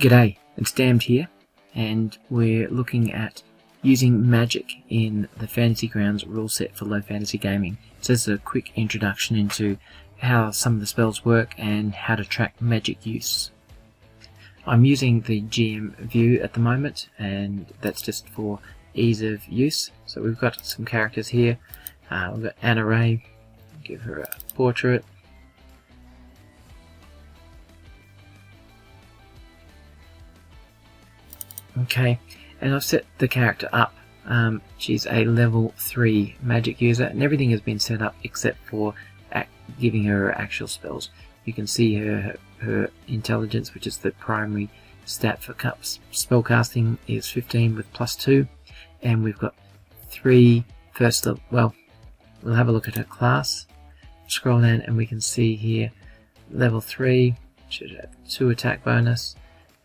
G'day, it's Damned here, and we're looking at using magic in the Fantasy Grounds rule set for low fantasy gaming. So this is a quick introduction into how some of the spells work and how to track magic use. I'm using the GM view at the moment, and that's just for ease of use. So we've got some characters here. We've got Anna Ray, give her a portrait. Okay, and I've set the character up. She's a level 3 magic user, and everything has been set up except for giving her actual spells. You can see her intelligence, which is the primary stat for spell casting, is 15 with +2, and we've got 3 first level. Well, we'll have a look at her class. Scroll down, and we can see here level 3 should have 2 attack bonus.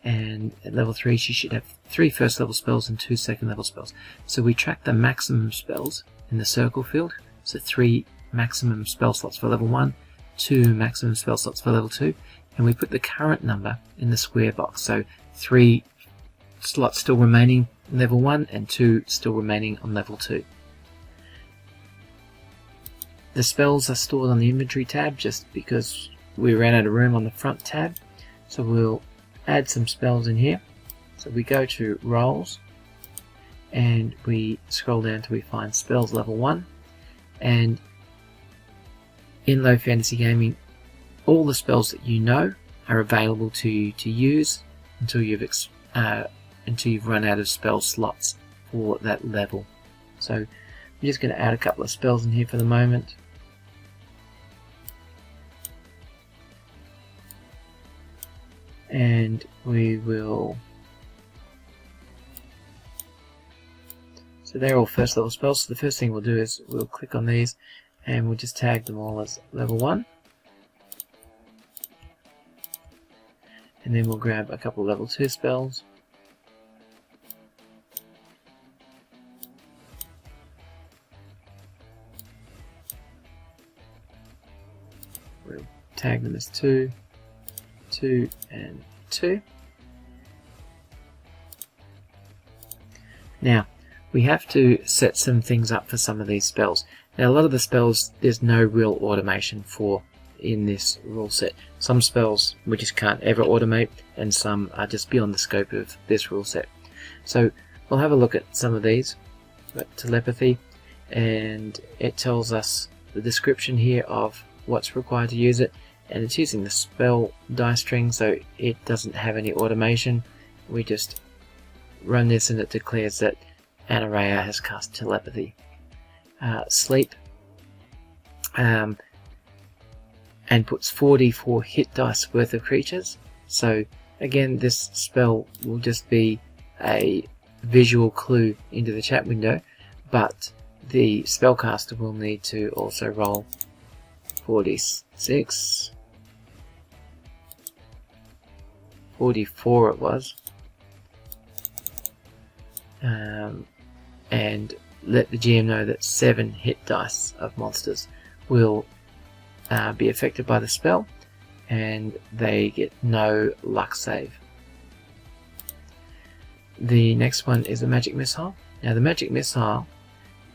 And at level 3 she should have 3 first level spells and 2 second level spells. So we track the maximum spells in the circle field. So 3 maximum spell slots for level 1, 2 maximum spell slots for level 2, and we put the current number in the square box. So 3 slots still remaining in level 1 and 2 still remaining on level 2. The spells are stored on the inventory tab just because we ran out of room on the front tab. So we'll add some spells in here. So we go to roles and we scroll down till we find spells level 1, and in low fantasy gaming all the spells that you know are available to you to use until you've run out of spell slots for that level. So I'm just going to add a couple of spells in here for the moment. And we will, so they're all first level spells. So the first thing we'll do is we'll click on these and we'll just tag them all as level 1, and then we'll grab a couple of level 2 spells. We'll tag them as 2, 2 and 2. Now we have to set some things up for some of these spells. Now a lot of the spells there's no real automation for in this rule set. Some spells we just can't ever automate, and some are just beyond the scope of this rule set. So we'll have a look at some of these. Telepathy, and it tells us the description here of what's required to use it. And it's using the spell dice string, so it doesn't have any automation. We just run this and it declares that Anaraya has cast Telepathy. Sleep, and puts 4d4 hit dice worth of creatures. So again, this spell will just be a visual clue into the chat window, but the spellcaster will need to also roll 4d6, 44 it was, and let the GM know that 7 hit dice of monsters will be affected by the spell, and they get no luck save. The next one is a magic missile. Now the magic missile,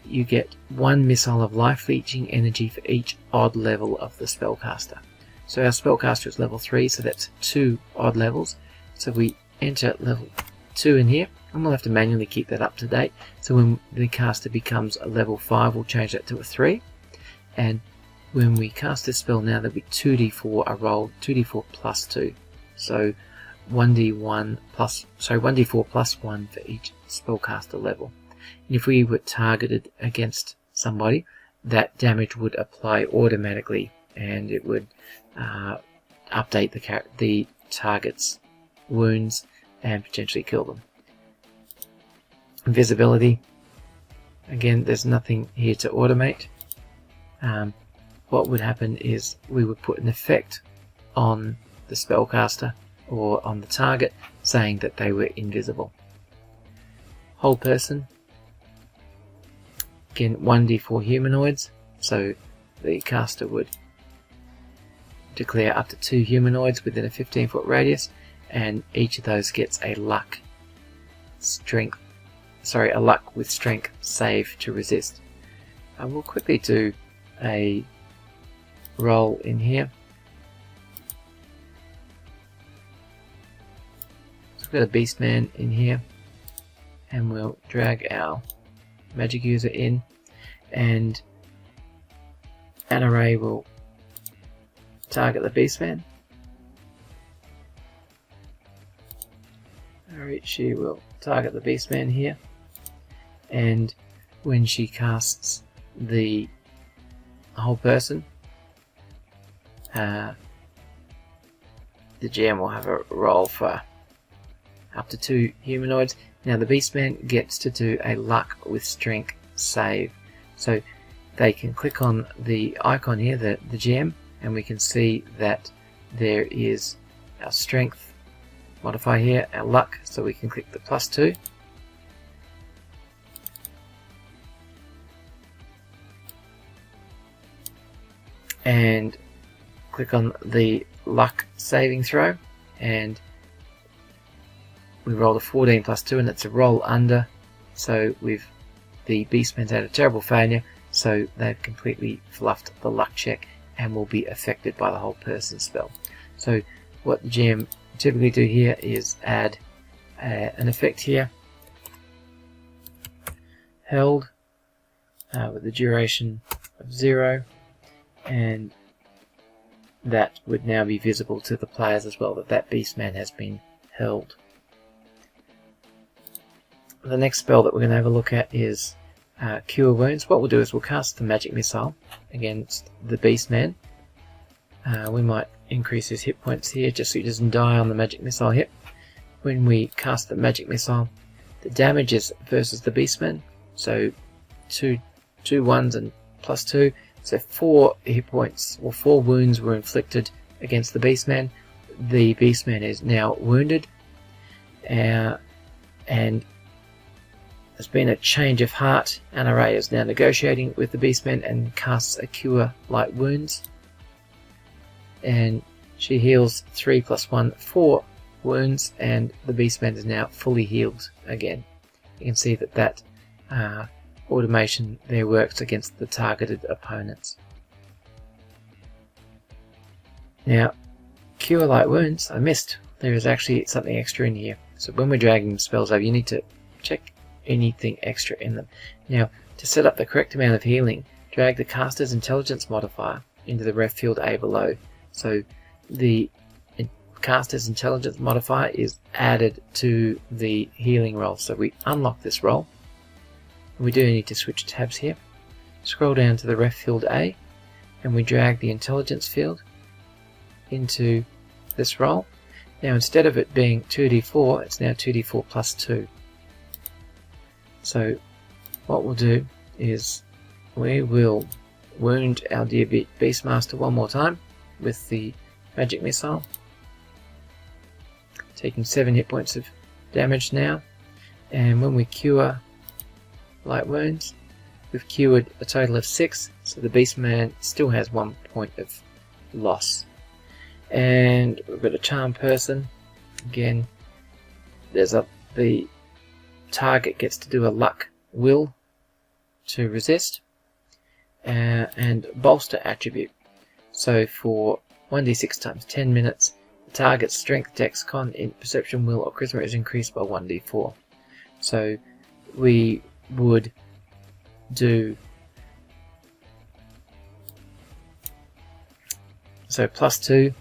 you get 1 missile of life leeching energy for each odd level of the spellcaster. So our spellcaster is level 3, so that's 2 odd levels. So we enter level 2 in here, and we'll have to manually keep that up to date. So when the caster becomes a level 5, we'll change that to a 3. And when we cast this spell now, there'll be 2d4 are rolled, 2d4 plus 2. So 1d4 plus 1 for each spellcaster level. And if we were targeted against somebody, that damage would apply automatically, and it would update the target's wounds and potentially kill them. Invisibility, again there's nothing here to automate. What would happen is we would put an effect on the spellcaster or on the target saying that they were invisible. Whole person, again 1d4 humanoids, so the caster would declare up to 2 humanoids within a 15-foot radius, and each of those gets a luck with strength save to resist. I will quickly do a roll in here. So we've got a Beastman in here, and we'll drag our magic user in, and an array will target the Beastman. Alright, she will target the Beastman here, and when she casts the whole person, the GM will have a roll for up to 2 humanoids. Now the Beastman gets to do a luck with strength save, so they can click on the icon here, the GM, and we can see that there is our strength modifier here, our luck, so we can click the +2. And click on the luck saving throw, and we rolled a 14 +2, and it's a roll under, so the Beastman's had a terrible failure, so they've completely fluffed the luck check and will be affected by the whole person spell. So what the GM typically do here is add an effect here, held, with the duration of 0, and that would now be visible to the players as well, that Beastman has been held. The next spell that we're going to have a look at is Cure Wounds. What we'll do is we'll cast the Magic Missile against the Beastman. We might increase his hit points here just so he doesn't die on the Magic Missile hit. When we cast the Magic Missile, the damage is versus the Beastman, so 2 1s and +2, so 4 hit points, or 4 wounds were inflicted against the Beastman. The Beastman is now wounded, and there's been a change of heart. Anna Ray is now negotiating with the Beastman and casts a Cure Light Wounds, and she heals 3 + 1, 4 wounds, and the Beastman is now fully healed again. You can see that automation there works against the targeted opponents. Now, Cure Light Wounds, I missed. There is actually something extra in here. So when we're dragging spells over, you need to check anything extra in them. Now, to set up the correct amount of healing, drag the caster's intelligence modifier into the ref field A below. So the caster's intelligence modifier is added to the healing roll. So we unlock this roll. We do need to switch tabs here. Scroll down to the ref field A, and we drag the intelligence field into this roll. Now instead of it being 2d4, it's now 2d4 +2. So what we'll do is we will wound our dear Beastmaster one more time with the Magic Missile, taking 7 hit points of damage now, and when we cure Light Wounds, we've cured a total of 6, so the Beastman still has 1 point of loss. And we've got a Charm Person. Again, the target gets to do a Luck Will to resist, and Bolster attribute. So for 1d6 times 10 minutes, the target's Strength, Dex, Con, Perception, Will, or Charisma is increased by 1d4. So we would do +2.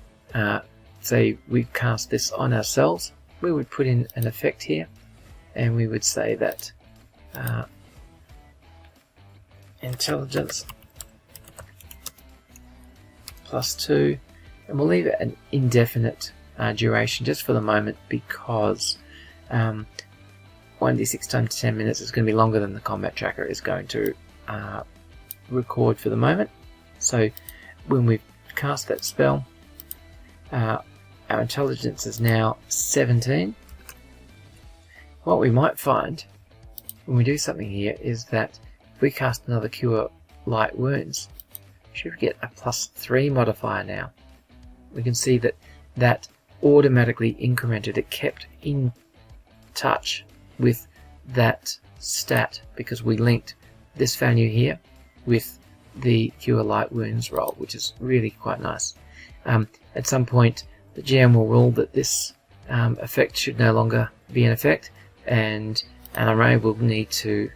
Say we cast this on ourselves, we would put in an effect here, and we would say that intelligence +2, and we'll leave it an indefinite duration just for the moment, because 1d6 times 10 minutes is going to be longer than the combat tracker is going to record for the moment. So when we cast that spell, our intelligence is now 17. What we might find when we do something here is that if we cast another Cure Light Wounds, we should get a +3 modifier now. We can see that automatically incremented. It kept in touch with that stat because we linked this value here with the Cure Light Wounds roll, which is really quite nice. At some point, the GM will rule that this effect should no longer be in effect, and NRA will need to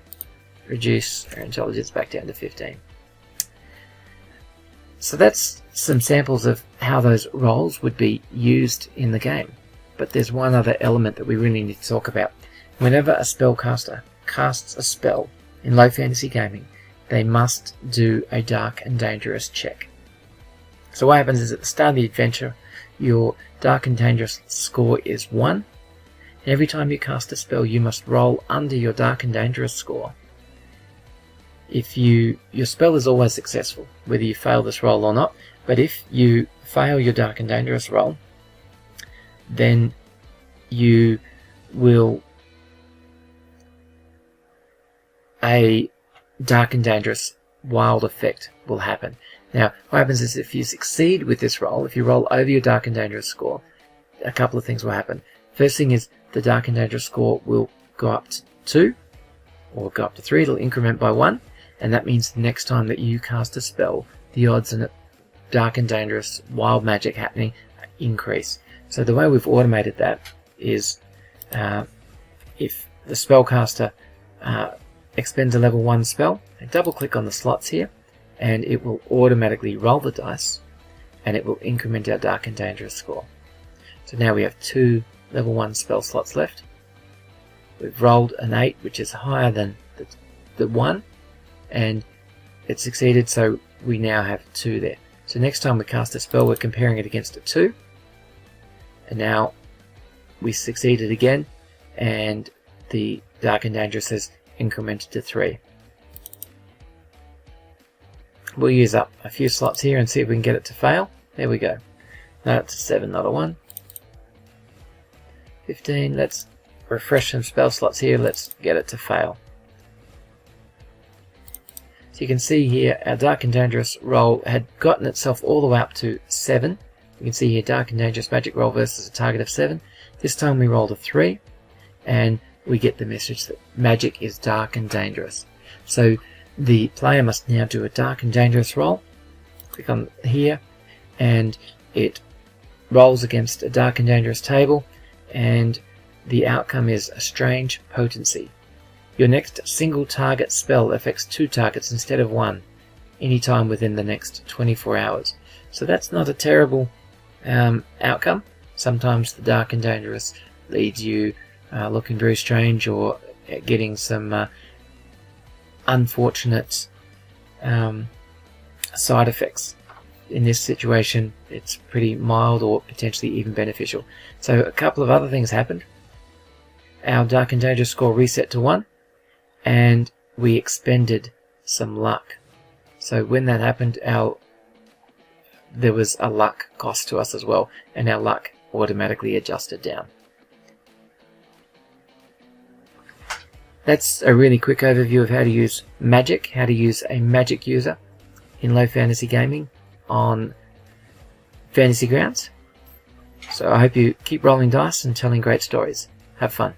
reduce our intelligence back down to 15. So that's some samples of how those rolls would be used in the game. But there's one other element that we really need to talk about. Whenever a spellcaster casts a spell in low fantasy gaming, they must do a Dark and Dangerous check. So what happens is at the start of the adventure, your Dark and Dangerous score is 1. And every time you cast a spell, you must roll under your Dark and Dangerous score. If your spell is always successful, whether you fail this roll or not, but if you fail your Dark and Dangerous roll, then you will a Dark and Dangerous wild effect will happen. Now, what happens is if you succeed with this roll, if you roll over your Dark and Dangerous score, a couple of things will happen. First thing is the Dark and Dangerous score will go up to 2, or go up to 3, it'll increment by 1, and that means the next time that you cast a spell, the odds in it Dark and Dangerous wild magic happening increase. So the way we've automated that is if the spellcaster expends a level 1 spell, I double click on the slots here, and it will automatically roll the dice, and it will increment our Dark and Dangerous score. So now we have 2 level 1 spell slots left. We've rolled an 8, which is higher than the 1, and it succeeded, so we now have 2 there. So next time we cast a spell, we're comparing it against a 2, and now we succeeded again, and the Dark and Dangerous has incremented to 3. We'll use up a few slots here and see if we can get it to fail. There we go. No, it's a 7, not a 1. 15, let's refresh some spell slots here, let's get it to fail. So you can see here our Dark and Dangerous roll had gotten itself all the way up to 7. You can see here Dark and Dangerous magic roll versus a target of 7. This time we rolled a 3, and we get the message that magic is dark and dangerous. So the player must now do a Dark and Dangerous roll. Click on here, and it rolls against a Dark and Dangerous table, and the outcome is a strange potency. Your next single target spell affects 2 targets instead of 1, anytime within the next 24 hours. So that's not a terrible outcome. Sometimes the Dark and Dangerous leads you looking very strange, or getting some unfortunate side effects. In this situation, it's pretty mild or potentially even beneficial. So a couple of other things happened. Our Dark and Dangerous score reset to 1, and we expended some luck. So when that happened, there was a luck cost to us as well, and our luck automatically adjusted down. That's a really quick overview of how to use magic, how to use a magic user in low fantasy gaming on Fantasy Grounds. So I hope you keep rolling dice and telling great stories. Have fun.